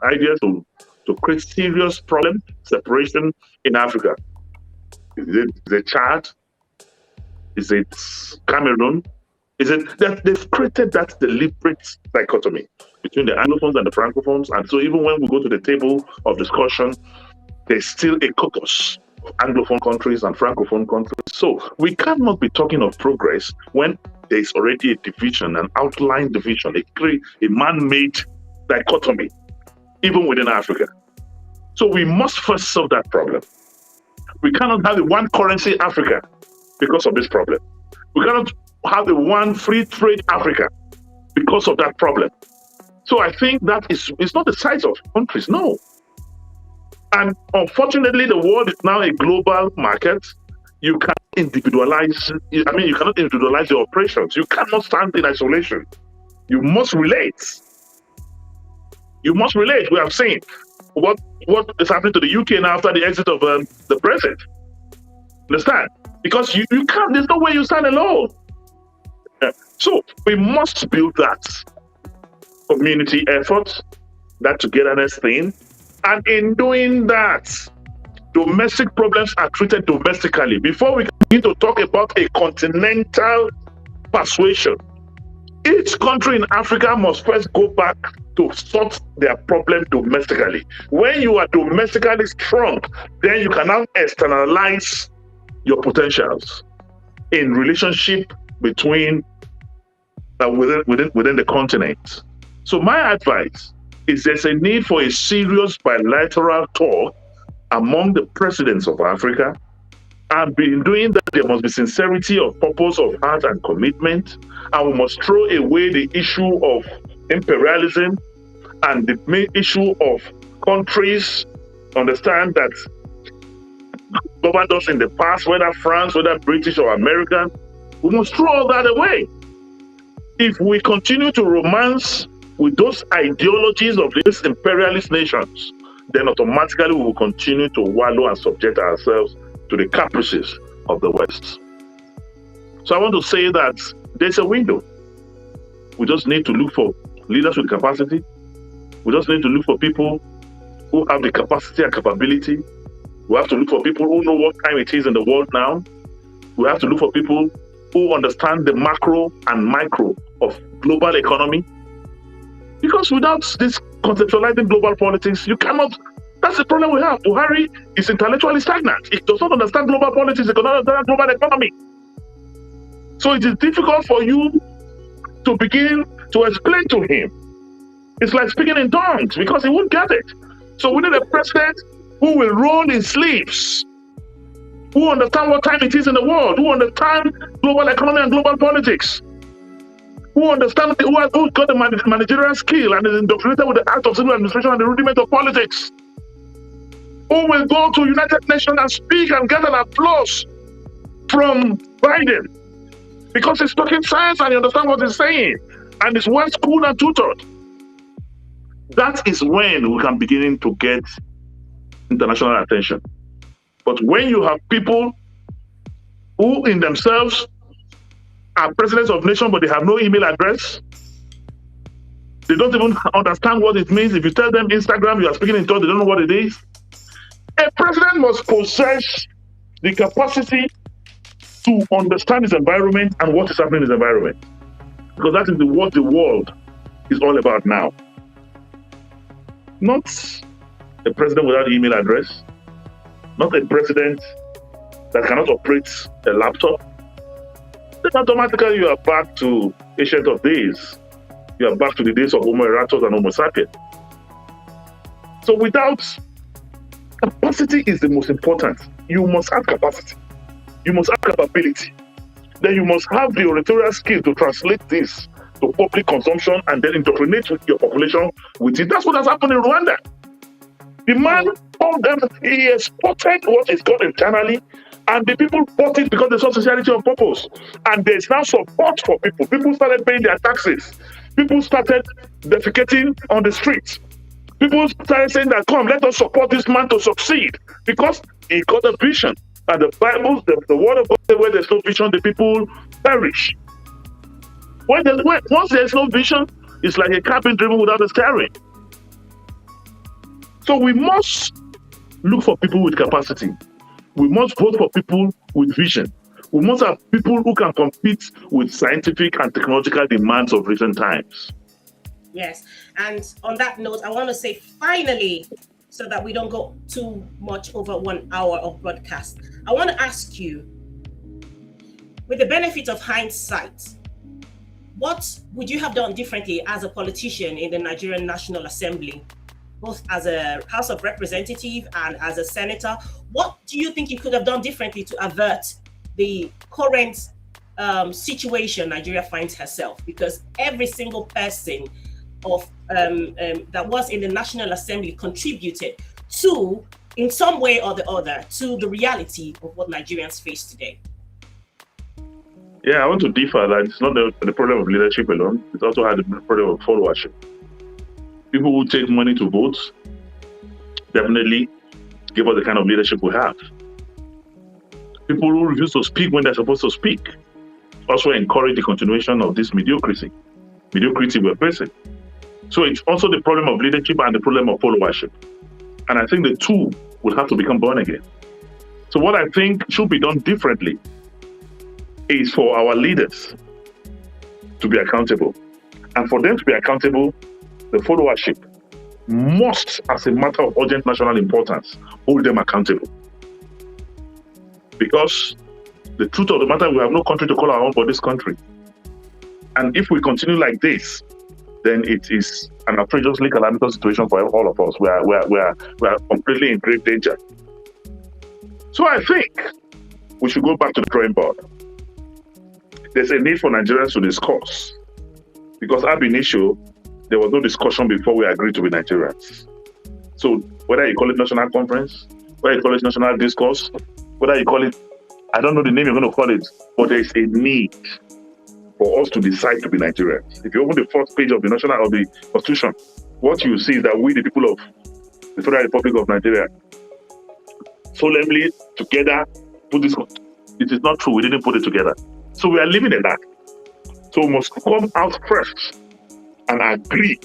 ideas to create serious problem, separation in Africa. Is it the Chad? Is it Cameroon? Is it that they've created that deliberate dichotomy between the Anglophones and the Francophones? And so even when we go to the table of discussion, there's still a caucus of Anglophone countries and Francophone countries. So we cannot be talking of progress when there's already a division, an outline division, a man-made dichotomy, even within Africa. So we must first solve that problem. We cannot have a one currency Africa because of this problem. We cannot have a one free trade Africa because of that problem. So I think that it's not the size of countries, no. And unfortunately, the world is now a global market. You cannot individualize your operations. You cannot stand in isolation. You must relate. We have seen what is happening to the UK now after the exit of the Brexit. Understand? Because you can't, there's no way you stand alone. So we must build that community effort, that togetherness thing. And in doing that, domestic problems are treated domestically. Before we begin to talk about a continental persuasion, each country in Africa must first go back to sort their problem domestically. When you are domestically strong, then you can now externalize your potentials in relationship between within the continent. So my advice is there's a need for a serious bilateral talk among the presidents of Africa. And in doing that, there must be sincerity of purpose, of heart and commitment. And we must throw away the issue of imperialism and the main issue of countries, understand that governed us in the past, whether France, whether British or American. We must throw all that away. If we continue to romance with those ideologies of these imperialist nations, then automatically we will continue to wallow and subject ourselves to the caprices of the West. So I want to say that there's a window. We just need to look for leaders with capacity. We just need to look for people who have the capacity and capability. We have to look for people who know what time it is in the world now. We have to look for people who understand the macro and micro of global economy. Because without this conceptualizing global politics, you cannot. That's the problem we have. Buhari is intellectually stagnant. He does not understand global politics. He cannot understand global economy. So it is difficult for you to begin to explain to him. It's like speaking in tongues because he won't get it. So we need a president who will roll his sleeves who understand what time it is in the world, who understand global economy and global politics, who understand, who's got the managerial skill and is indoctrinated with the art of civil administration and the rudiment of politics, who will go to United Nations and speak and get an applause from Biden because he's talking science and he understands what he's saying and is well schooled and tutored. That is when we can begin to get international attention. But when you have people who in themselves are presidents of nations, but they have no email address, they don't even understand what it means. If you tell them Instagram, you are speaking in tongues, they don't know what it is. A president must possess the capacity to understand his environment and what is happening in his environment. Because that is what the world is all about now. Not a president without email address, not a president that cannot operate a laptop. Then automatically you are back to ancient of days. You are back to the days of Homo erectus and Homo sapiens. So without capacity is the most important. You must have capacity. You must have capability. Then you must have the oratorial skill to translate this to public consumption and then indoctrinate your population with it. That's what has happened in Rwanda. The man told them he exported what is got internally, and the people bought it because they saw sincerity of purpose. And there's now support for people. People started paying their taxes. People started defecating on the streets. People started saying that, come, let us support this man to succeed, because he got a vision. And the Bible, the word of God says, where there's no vision, the people perish. Once there's no vision, it's like a car being driven without a steering. So we must look for people with capacity. We must vote for people with vision. We must have people who can compete with scientific and technological demands of recent times. Yes. And on that note, I want to say finally, so that we don't go too much over 1 hour of broadcast, I want to ask you, with the benefit of hindsight, what would you have done differently as a politician in the Nigerian National Assembly, both as a House of Representative and as a senator? What do you think you could have done differently to avert the current situation Nigeria finds herself? Because every single person of that was in the National Assembly contributed to, in some way or the other, to the reality of what Nigerians face today. Yeah, I want to differ that it's not the problem of leadership alone. It also had the problem of followership. People who take money to vote definitely give us the kind of leadership we have. People who refuse to speak when they're supposed to speak also encourage the continuation of this mediocrity we're facing. So it's also the problem of leadership and the problem of followership. And I think the two will have to become born again. So what I think should be done differently is for our leaders to be accountable. And for them to be accountable, the followership must, as a matter of urgent national importance, hold them accountable. Because the truth of the matter, we have no country to call our own but this country. And if we continue like this, then it is an outrageously calamitous situation for all of us. We are completely in grave danger. So I think we should go back to the drawing board. There's a need for Nigerians to discuss, because ab initio, there was no discussion before we agreed to be Nigerians. So whether you call it national conference, whether you call it national discourse, whether you call it, I don't know the name you're going to call it, but there's a need for us to decide to be Nigerians. If you open the first page of the national of the Constitution, what you see is that we, the people of the Federal Republic of Nigeria, solemnly together put this. It is not true. We didn't put it together. So we are living in that. So we must come out first and agree.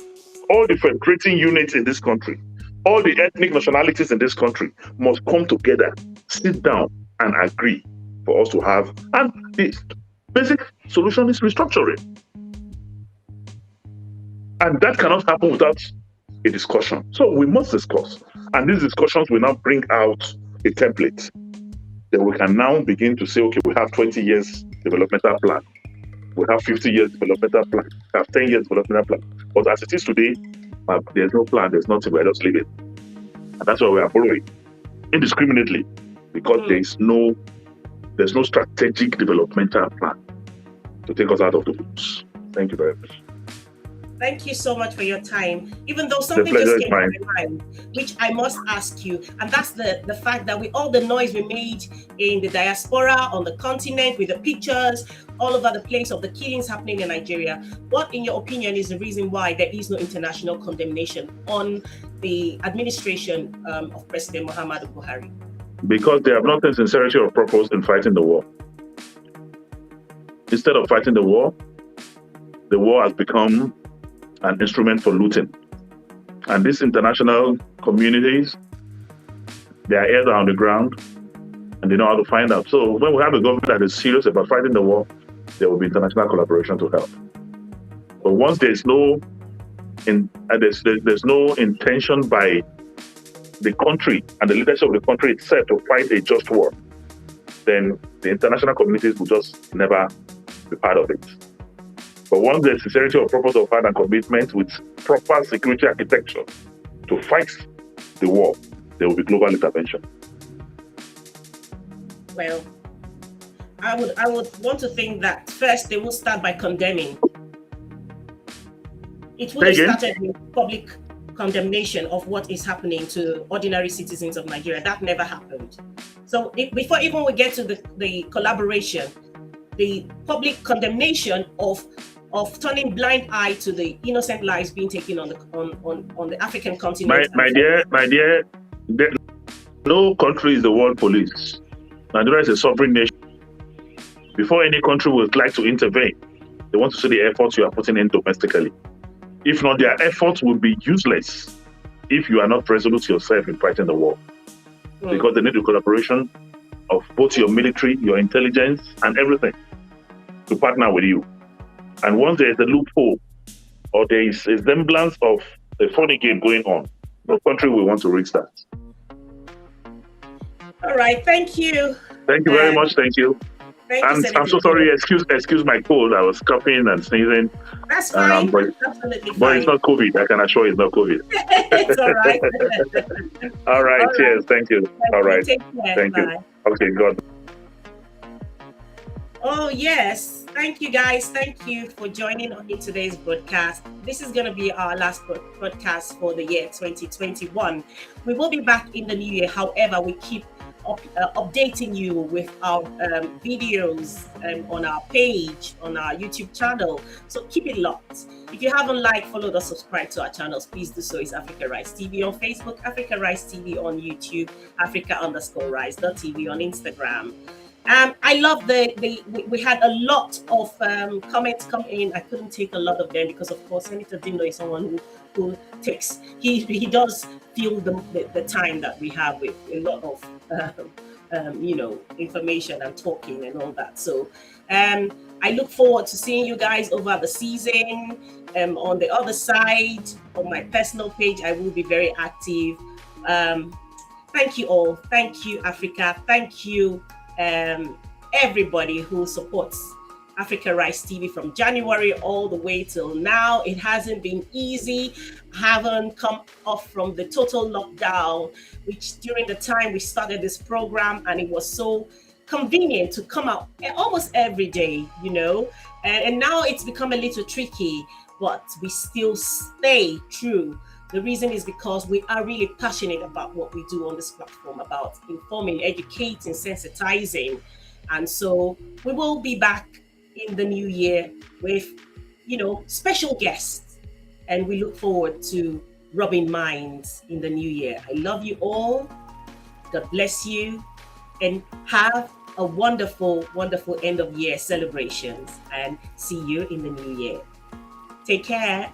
All the federating units in this country, all the ethnic nationalities in this country must come together, sit down and agree for us to have. And the basic solution is restructuring. And that cannot happen without a discussion. So we must discuss. And these discussions will now bring out a template. Then we can now begin to say, okay, we have 20 years developmental plan. We have 50 years developmental plan. We have 10 years developmental plan. But as it is today, there's no plan, there's nothing, we're just living. And that's why we are borrowing indiscriminately. because there's no strategic developmental plan to take us out of the woods. Thank you very much. Thank you so much for your time. Even though something just came to my mind, which I must ask you, and that's the fact that with all the noise we made in the diaspora, on the continent, with the pictures all over the place of the killings happening in Nigeria, what, in your opinion, is the reason why there is no international condemnation on the administration of President Muhammadu Buhari? Because they have not the sincerity of purpose in fighting the war. Instead of fighting the war has become an instrument for looting. And these international communities, their ears are on the ground and they know how to find out. So when we have a government that is serious about fighting the war, there will be international collaboration to help. But once there's no intention by the country and the leadership of the country itself to fight a just war, then the international communities will just never be part of it. But once there's sincerity of purpose of heart and commitment with proper security architecture to fight the war, there will be global intervention. Well, I would want to think that first they will start by condemning. It would have started with public condemnation of what is happening to ordinary citizens of Nigeria. That never happened. So before even we get to the collaboration, the public condemnation of turning blind eye to the innocent lives being taken on the African continent. My dear, no country is the world police. Nigeria is a sovereign nation. Before any country would like to intervene, they want to see the efforts you are putting in domestically. If not, their efforts will be useless if you are not resolute yourself in fighting the war. Because they need the collaboration of both your military, your intelligence, and everything to partner with you. And once there is a loophole or there is a semblance of a funny game going on, no country will want to risk that. All right, thank you. Thank you very much. Thank you. I'm so sorry. Excuse my cold. I was coughing and sneezing. That's fine. Absolutely fine. But it's not COVID. I can assure you it's not COVID. It's all right. All right. Cheers. Thank you. All right. Take care. Thank you. Okay. God. Oh, yes. Thank you, guys. Thank you for joining in today's broadcast. This is going to be our last broadcast for the year 2021. We will be back in the new year. However, we keep updating you with our videos on our page, on our YouTube channel. So keep it locked. If you haven't liked, followed, or subscribed to our channels, please do so. It's Africa Rise TV on Facebook, Africa Rise TV on YouTube, Africa_Rise.tv on Instagram. I love we had a lot of comments come in. I couldn't take a lot of them because, of course, Senator Dino is someone who takes, he does feel the time that we have with a lot of information and talking and all that. So I look forward to seeing you guys over the season. On the other side, on my personal page, I will be very active. Thank you all. Thank you, Africa. Thank you, everybody who supports Africa Rise TV from January all the way till now. It hasn't been easy. Haven't come off from the total lockdown, which during the time we started this program, and it was so convenient to come out almost every day, and now it's become a little tricky, but we still stay true. The reason is because we are really passionate about what we do on this platform, about informing, educating, sensitizing. And so we will be back in the new year with, special guests. And we look forward to rubbing minds in the new year. I love you all. God bless you. And have a wonderful, wonderful end of year celebrations. And see you in the new year. Take care.